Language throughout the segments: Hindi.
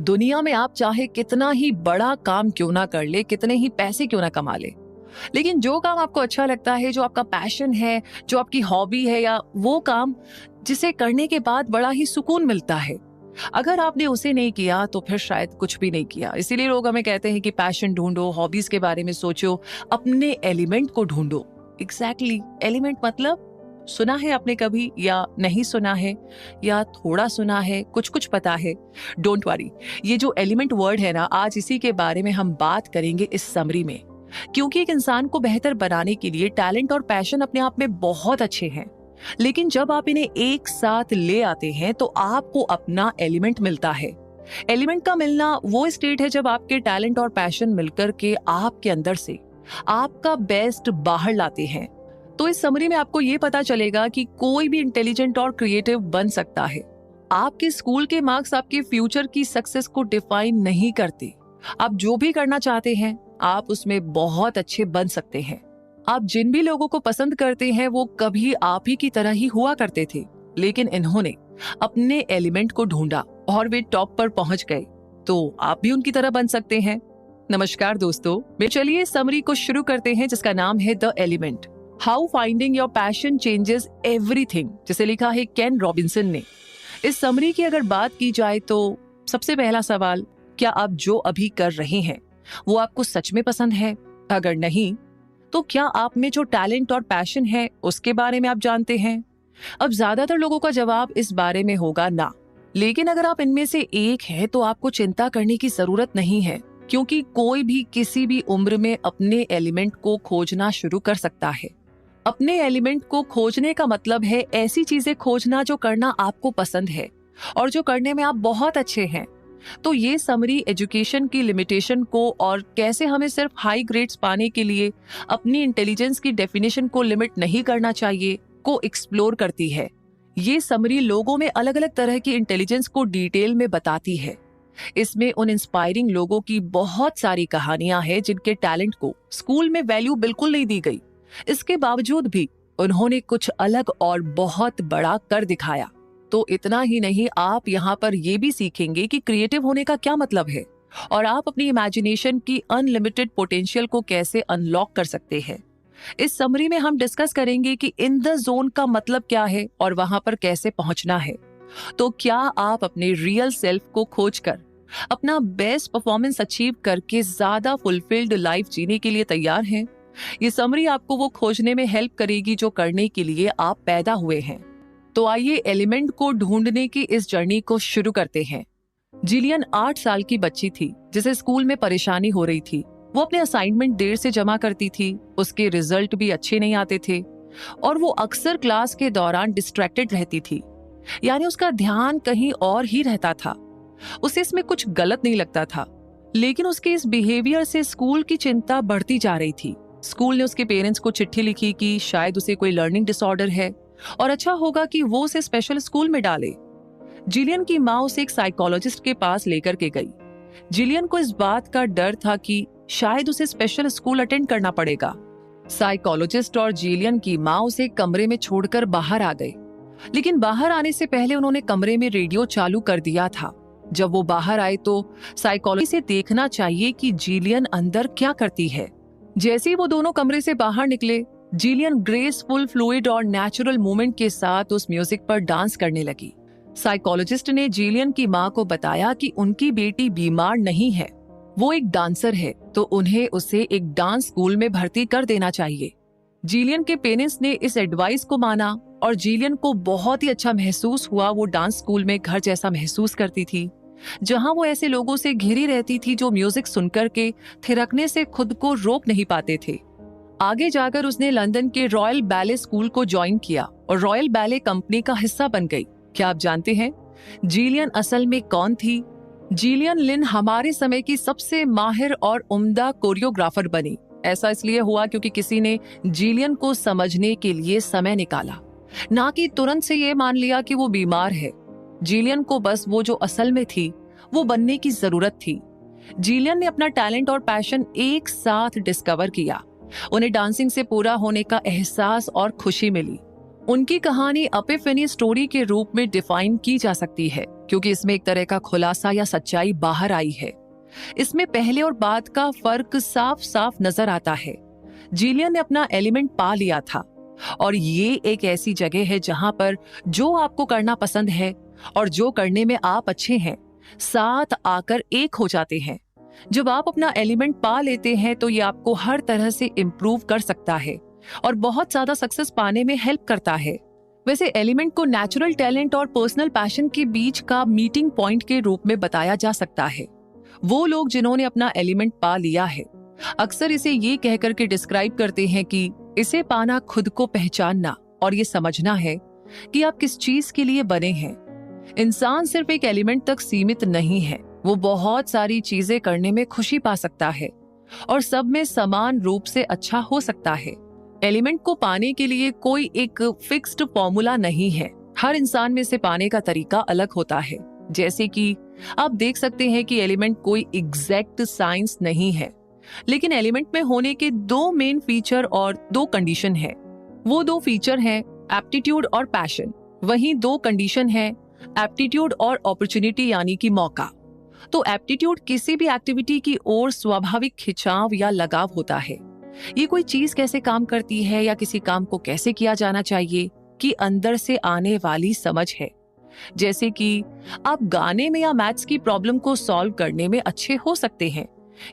दुनिया में आप चाहे कितना ही बड़ा काम क्यों ना कर ले, कितने ही पैसे क्यों ना कमा ले, लेकिन जो काम आपको अच्छा लगता है, जो आपका पैशन है, जो आपकी हॉबी है, या वो काम जिसे करने के बाद बड़ा ही सुकून मिलता है, अगर आपने उसे नहीं किया तो फिर शायद कुछ भी नहीं किया। इसीलिए लोग हमें कहते हैं कि पैशन ढूंढो, हॉबीज के बारे में सोचो, अपने एलिमेंट को ढूंढो। एग्जैक्टली, एलिमेंट मतलब सुना है आपने कभी, या नहीं सुना है, या थोड़ा सुना है, कुछ कुछ पता है। डोंट वरी, ये जो एलिमेंट वर्ड है ना, आज इसी के बारे में हम बात करेंगे इस समरी में। क्योंकि एक इंसान को बेहतर बनाने के लिए टैलेंट और पैशन अपने आप में बहुत अच्छे हैं, लेकिन जब आप इन्हें एक साथ ले आते हैं तो आपको अपना एलिमेंट मिलता है। एलिमेंट का मिलना वो स्टेट है जब आपके टैलेंट और पैशन मिलकर के आपके अंदर से आपका बेस्ट बाहर लाते हैं। तो इस समरी में आपको ये पता चलेगा कि कोई भी इंटेलिजेंट और क्रिएटिव बन सकता है। आपके स्कूल के मार्क्स आपके फ्यूचर की सक्सेस को डिफाइन नहीं करते। आप जो भी करना चाहते हैं, आप उसमें बहुत अच्छे बन सकते हैं। आप जिन भी लोगों को पसंद करते हैं वो कभी आप ही की तरह ही हुआ करते थे, लेकिन इन्होंने अपने एलिमेंट को ढूंढा और वे टॉप पर पहुंच गए। तो आप भी उनकी तरह बन सकते हैं। नमस्कार दोस्तों, चलिए समरी को शुरू करते हैं जिसका नाम है the element, how finding your passion changes everything, जिसे लिखा है केन रॉबिन्सन ने। इस समरी की अगर बात की जाए तो सबसे पहला सवाल, क्या आप जो अभी कर रहे हैं वो आपको सच में पसंद है? अगर नहीं, तो क्या आप में जो टैलेंट और पैशन है उसके बारे में आप जानते हैं? अब ज्यादातर लोगों का जवाब इस बारे में होगा ना। लेकिन अगर आप इनमें से एक है तो आपको चिंता करने की जरूरत नहीं है, क्योंकि कोई भी किसी भी उम्र में अपने एलिमेंट को खोजना शुरू कर सकता है। अपने एलिमेंट को खोजने का मतलब है ऐसी चीजें खोजना जो करना आपको पसंद है और जो करने में आप बहुत अच्छे हैं। तो ये समरी एजुकेशन की लिमिटेशन को और कैसे हमें सिर्फ हाई ग्रेड्स पाने के लिए अपनी इंटेलिजेंस की डेफिनेशन को लिमिट नहीं करना चाहिए को एक्सप्लोर करती है। ये समरी लोगों में अलग अलग तरह की इंटेलिजेंस को डिटेल में बताती है। इसमें उन इंस्पायरिंग लोगों की बहुत सारी कहानियां हैं जिनके टैलेंट को स्कूल में वैल्यू बिल्कुल नहीं दी गई। इसके बावजूद भी उन्होंने कुछ अलग और बहुत बड़ा कर दिखाया। तो इतना ही नहीं, आप यहाँ पर ये भी सीखेंगे कि क्रिएटिव होने का क्या मतलब है और आप अपनी इमेजिनेशन की अनलिमिटेड पोटेंशियल को कैसे अनलॉक कर सकते हैं। इस समरी में हम डिस्कस करेंगे कि इन द जोन का मतलब क्या है और वहां पर कैसे पहुंचना है। तो क्या आप अपने रियल सेल्फ को खोजकर अपना बेस्ट परफॉर्मेंस अचीव करके ज्यादा फुलफिल्ड लाइफ जीने के लिए तैयार हैं? ये समरी आपको वो खोजने में हेल्प करेगी जो करने के लिए आप पैदा हुए हैं। तो आइए एलिमेंट को ढूंढने की इस जर्नी को शुरू करते हैं। जिलियन 8 साल की बच्ची थी जिसे स्कूल में परेशानी हो रही थी। वो अपने असाइनमेंट देर से जमा करती थी, उसके रिजल्ट भी अच्छे नहीं आते थे और वो अक्सर क्लास के दौरान डिस्ट्रैक्टेड रहती थी, यानी उसका ध्यान कहीं और ही रहता था। उसे इसमें कुछ गलत नहीं लगता था, लेकिन उसके इस बिहेवियर से स्कूल की चिंता बढ़ती जा रही थी। स्कूल ने उसके पेरेंट्स को चिट्ठी लिखी कि शायद उसे कोई लर्निंग डिसऑर्डर है और अच्छा होगा कि वो उसे स्पेशल स्कूल में डाले। जिलियन की माँ उसे एक साइकोलॉजिस्ट के पास लेकर के गई। जिलियन को इस बात का डर था कि शायद उसे स्पेशल स्कूल अटेंड करना पड़ेगा। साइकोलॉजिस्ट और जिलियन की माँ उसे कमरे में छोड़कर बाहर आ गए, लेकिन बाहर आने से पहले उन्होंने कमरे में रेडियो चालू कर दिया था। जब वो बाहर आए तो साइकोलॉजिस्ट से देखना चाहिए कि जिलियन अंदर क्या करती है। जैसे ही वो दोनों कमरे से बाहर निकले, जिलियन ग्रेसफुल, फ्लूइड और नेचुरल मूवमेंट के साथ उस म्यूजिक पर डांस करने लगी। साइकोलॉजिस्ट ने जिलियन की माँ को बताया कि उनकी बेटी बीमार नहीं है, वो एक डांसर है, तो उन्हें उसे एक डांस स्कूल में भर्ती कर देना चाहिए। जिलियन के पेरेंट्स ने इस एडवाइस को माना और जिलियन को बहुत ही अच्छा महसूस हुआ। वो डांस स्कूल में घर जैसा महसूस करती थी, जहां वो ऐसे लोगों से घिरी रहती थी जो म्यूजिक सुनकर के थिरकने से खुद को रोक नहीं पाते थे। आगे जाकर उसने लंदन के रॉयल बैले स्कूल को ज्वाइन किया और रॉयल बैले कंपनी का हिस्सा बन गई। क्या आप जानते हैं जिलियन असल में कौन थी? जिलियन लिन हमारे समय की सबसे माहिर और उम्दा कोरियोग्राफर बनी। ऐसा इसलिए हुआ क्योंकि किसी ने जिलियन को समझने के लिए समय निकाला, ना कि तुरंत से ये मान लिया कि वो बीमार है। जिलियन को बस वो जो असल में थी वो बनने की जरूरत थी। जिलियन ने अपना टैलेंट और पैशन एक साथ डिस्कवर किया। उन्हें डांसिंग से पूरा होने का एहसास और खुशी मिली। उनकी कहानी एपिफेनी स्टोरी के रूप में डिफाइन की जा सकती है क्योंकि इसमें एक तरह का खुलासा या सच्चाई बाहर आई है। इसमें पहले और बाद का फर्क साफ साफ नजर आता है। जिलियन ने अपना एलिमेंट पा लिया था और ये एक ऐसी जगह है जहां पर जो आपको करना पसंद है और जो करने में आप अच्छे हैं साथ आकर एक हो जाते हैं। जब आप अपना एलिमेंट पा लेते हैं तो ये आपको हर तरह से इम्प्रूव कर सकता है और बहुत ज्यादा सक्सेस पाने में हेल्प करता है। वैसे एलिमेंट को नेचुरल टैलेंट और पर्सनल पैशन के बीच का मीटिंग पॉइंट के रूप में बताया जा सकता है। वो लोग जिन्होंने अपना एलिमेंट पा लिया है अक्सर इसे ये कहकर के डिस्क्राइब करते हैं कि इसे पाना खुद को पहचानना और ये समझना है कि आप किस चीज के लिए बने हैं। इंसान सिर्फ एक एलिमेंट तक सीमित नहीं है, वो बहुत सारी चीजें करने में खुशी पा सकता है और सब में समान रूप से अच्छा हो सकता है। एलिमेंट को पाने के लिए कोई एक फिक्स्ड फॉर्मूला नहीं है, हर इंसान में से पाने का तरीका अलग होता है। जैसे कि आप देख सकते हैं कि एलिमेंट कोई एग्जैक्ट साइंस नहीं है, लेकिन एलिमेंट में होने के 2 मेन फीचर और 2 कंडीशन है। वो 2 फीचर हैं एप्टीट्यूड और पैशन। वहीं 2 कंडीशन है एप्टीट्यूड और अपॉर्चुनिटी यानी कि मौका। तो एप्टीट्यूड किसी भी एक्टिविटी की ओर स्वाभाविक खिंचाव या लगाव होता है। ये कोई चीज कैसे काम करती है या किसी काम को कैसे किया जाना चाहिए कि अंदर से आने वाली समझ है। जैसे कि आप गाने में या मैथ्स की प्रॉब्लम को सॉल्व करने में अच्छे हो सकते हैं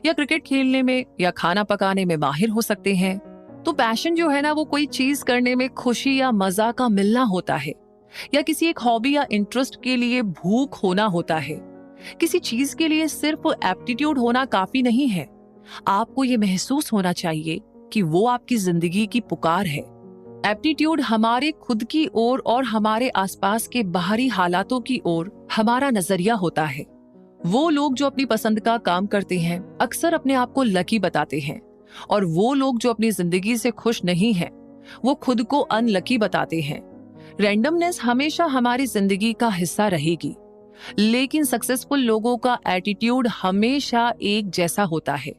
या क्रिकेट खेलने में या खाना पकाने में माहिर हो सकते हैं। तो पैशन जो है ना, वो कोई चीज करने में खुशी या मजा का मिलना होता है या किसी एक हॉबी या इंटरेस्ट के लिए भूख होना होता है। किसी चीज के लिए सिर्फ एप्टीट्यूड होना काफी नहीं है, आपको ये महसूस होना चाहिए कि वो आपकी जिंदगी की पुकार है। एप्टीट्यूड हमारे खुद की ओर और हमारे आसपास के बाहरी हालातों की ओर हमारा नजरिया होता है। वो लोग जो अपनी पसंद का काम करते हैं अक्सर अपने आप को लकी बताते हैं और वो लोग जो अपनी जिंदगी से खुश नहीं हैं वो खुद को अनलकी बताते हैं। रैंडमनेस हमेशा हमारी जिंदगी का हिस्सा रहेगी, लेकिन सक्सेसफुल लोगों का एटीट्यूड हमेशा एक जैसा होता है।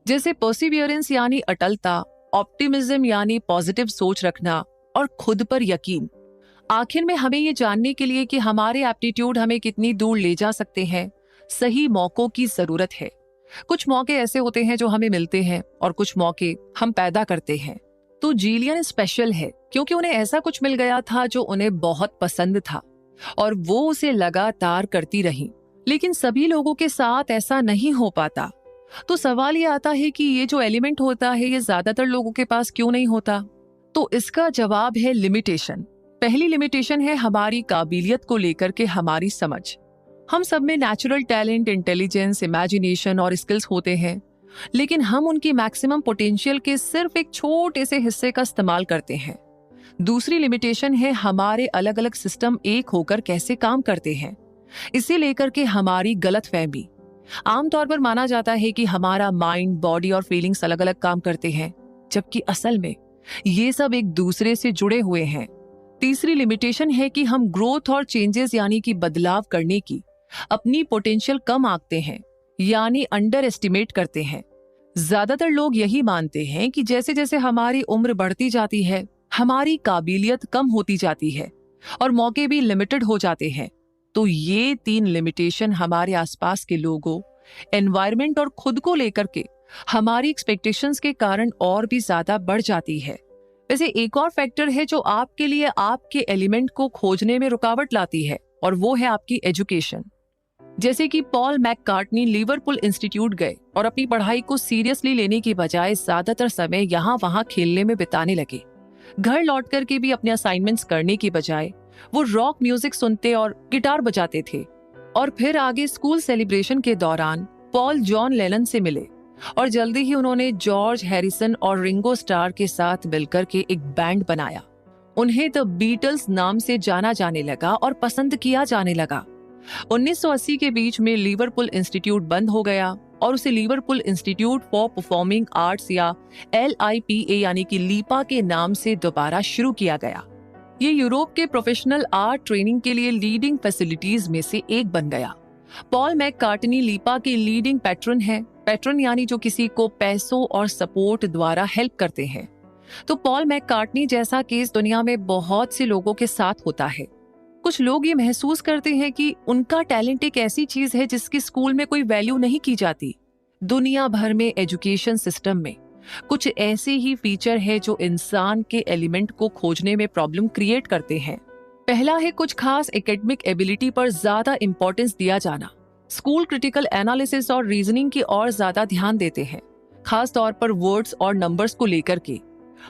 जैसे पर्सिवियरेंस यानी अटलता, ऑप्टिमिज्म यानी पॉजिटिव सोच रखना और खुद पर यकीन। आखिर में हमें ये जानने के लिए कि हमारे एप्टीट्यूड हमें कितनी दूर ले जा सकते हैं, सही मौकों की जरूरत है। कुछ मौके ऐसे होते हैं जो हमें मिलते हैं और कुछ मौके हम पैदा करते हैं। तो जिलियन स्पेशल है क्योंकि उन्हें ऐसा कुछ मिल गया था जो उन्हें बहुत पसंद था और वो उसे लगातार करती रही। लेकिन सभी लोगों के साथ ऐसा नहीं हो पाता। तो सवाल ये आता है कि ये जो एलिमेंट होता है ये ज्यादातर लोगों के पास क्यों नहीं होता? तो इसका जवाब है लिमिटेशन। पहली लिमिटेशन है हमारी काबिलियत को लेकर के हमारी समझ। हम सब में नेचुरल टैलेंट, इंटेलिजेंस, इमेजिनेशन और स्किल्स होते हैं, लेकिन हम उनकी मैक्सिमम पोटेंशियल के सिर्फ एक छोटे से हिस्से का इस्तेमाल करते हैं। दूसरी लिमिटेशन है हमारे अलग अलग सिस्टम एक होकर कैसे काम करते हैं, इसे लेकर के हमारी गलतफहमी। आमतौर पर माना जाता है कि हमारा माइंड, बॉडी और फीलिंग्स अलग अलग काम करते हैं, जबकि असल में ये सब एक दूसरे से जुड़े हुए हैं। तीसरी लिमिटेशन है कि हम ग्रोथ और चेंजेस यानी कि बदलाव करने की अपनी पोटेंशियल कम आंकते हैं, यानी अंडर एस्टिमेट करते हैं। ज्यादातर लोग यही मानते हैं कि जैसे जैसे हमारी उम्र बढ़ती जाती है हमारी काबिलियत कम होती जाती है और मौके भी लिमिटेड हो जाते हैं। तो ये 3 लिमिटेशन हमारे आसपास के लोगों, एनवायरनमेंट और खुद को लेकर के हमारी एक्सपेक्टेशंस के कारण और भी ज्यादा बढ़ जाती है। वैसे एक और फैक्टर है जो आपके लिए आपके एलिमेंट को खोजने में रुकावट लाती है और वो है आपकी एजुकेशन। जैसे कि पॉल मैककार्टनी लिवरपूल इंस्टीट्यूट गए और अपनी पढ़ाई को सीरियसली लेने की बजाय ज्यादातर समय यहाँ वहाँ खेलने में बिताने लगे। घर लौट कर के भी अपने असाइनमेंट्स करने की बजाय वो रॉक म्यूजिक सुनते और गिटार बजाते थे। और फिर आगे स्कूल सेलिब्रेशन के दौरान पॉल जॉन लेनन से मिले और जल्दी ही उन्होंने जॉर्ज हैरिसन और रिंगो स्टार के साथ मिलकर के एक बैंड बनाया। उन्हें द बीटल्स नाम से जाना जाने लगा और पसंद किया जाने लगा। 1980 के बीच में लिवरपूल इंस्टीट्यूट बंद हो गया और उसे Liverpool institute for performing arts या LIPA यानी कि लीपा के नाम से दोबारा शुरू किया गया। ये यूरोप के प्रोफेशनल आर्ट ट्रेनिंग के लिए लीडिंग फैसिलिटीज में से एक बन गया। पॉल मैककार्टनी लीपा के लीडिंग पैट्रन है। पैट्रन यानी जो किसी को पैसों और सपोर्ट द्वारा हेल्प करते हैं। तो पॉल मैककार्टनी जैसा केस दुनिया में बहुत से लोगों के साथ होता है। कुछ लोग ये महसूस करते हैं कि उनका टैलेंट एक ऐसी चीज है जिसकी स्कूल में कोई वैल्यू नहीं की जाती। दुनिया भर में एजुकेशन सिस्टम में कुछ ऐसे ही फीचर है जो इंसान के एलिमेंट को खोजने में प्रॉब्लम क्रिएट करते हैं। पहला है कुछ खास एकेडमिक एबिलिटी पर ज्यादा इंपॉर्टेंस दिया जाना। स्कूल क्रिटिकल एनालिसिस और रीजनिंग की और ज्यादा ध्यान देते हैं, खास तौर पर वर्ड्स और नंबर्स को लेकर के।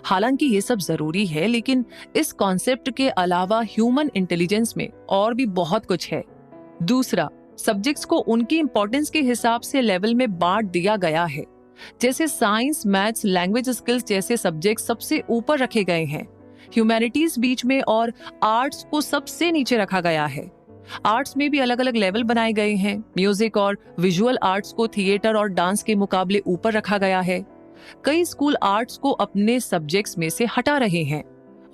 हालांकि ये सब जरूरी है, लेकिन इस कॉन्सेप्ट के अलावा ह्यूमन इंटेलिजेंस में और भी बहुत कुछ है। दूसरा, सब्जेक्ट्स को उनकी इंपॉर्टेंस के हिसाब से लेवल में बांट दिया गया है। जैसे साइंस, मैथ्स, लैंग्वेज स्किल्स जैसे सब्जेक्ट सबसे ऊपर रखे गए हैं, ह्यूमैनिटीज बीच में और आर्ट्स को सबसे नीचे रखा गया है। आर्ट्स में भी अलग अलग लेवल बनाए गए हैं। म्यूजिक और विजुअल आर्ट्स को थिएटर और डांस के मुकाबले ऊपर रखा गया है। कई स्कूल आर्ट्स को अपने सब्जेक्ट्स में से हटा रहे हैं।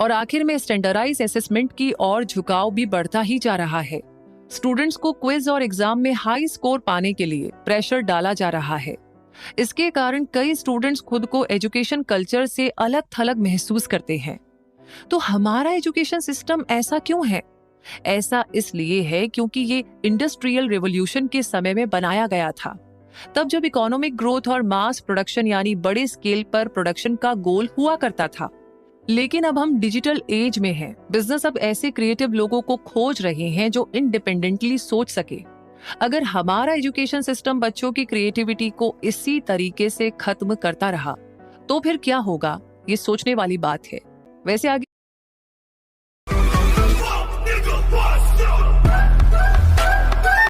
और आखिर में स्टैंडर्डाइज असेसमेंट की ओर झुकाव भी बढ़ता ही जा रहा है। स्टूडेंट्स को क्विज और एग्जाम में हाई स्कोर पाने के लिए प्रेशर डाला जा रहा है। इसके कारण कई स्टूडेंट्स खुद को एजुकेशन कल्चर से अलग थलग महसूस करते हैं। तो हमारा एजुकेशन सिस्टम ऐसा क्यों है? ऐसा इसलिए है क्योंकि ये इंडस्ट्रियल रिवॉल्यूशन के समय में बनाया गया था, तब जब इकोनॉमिक ग्रोथ और मास प्रोडक्शन यानी बड़े स्केल पर प्रोडक्शन का गोल हुआ करता था। लेकिन अब हम डिजिटल एज में हैं। बिजनेस अब ऐसे क्रिएटिव लोगों को खोज रहे हैं जो इंडिपेंडेंटली सोच सके। अगर हमारा एजुकेशन सिस्टम बच्चों की क्रिएटिविटी को इसी तरीके से खत्म करता रहा तो फिर क्या होगा, ये सोचने वाली बात है। वैसे आगे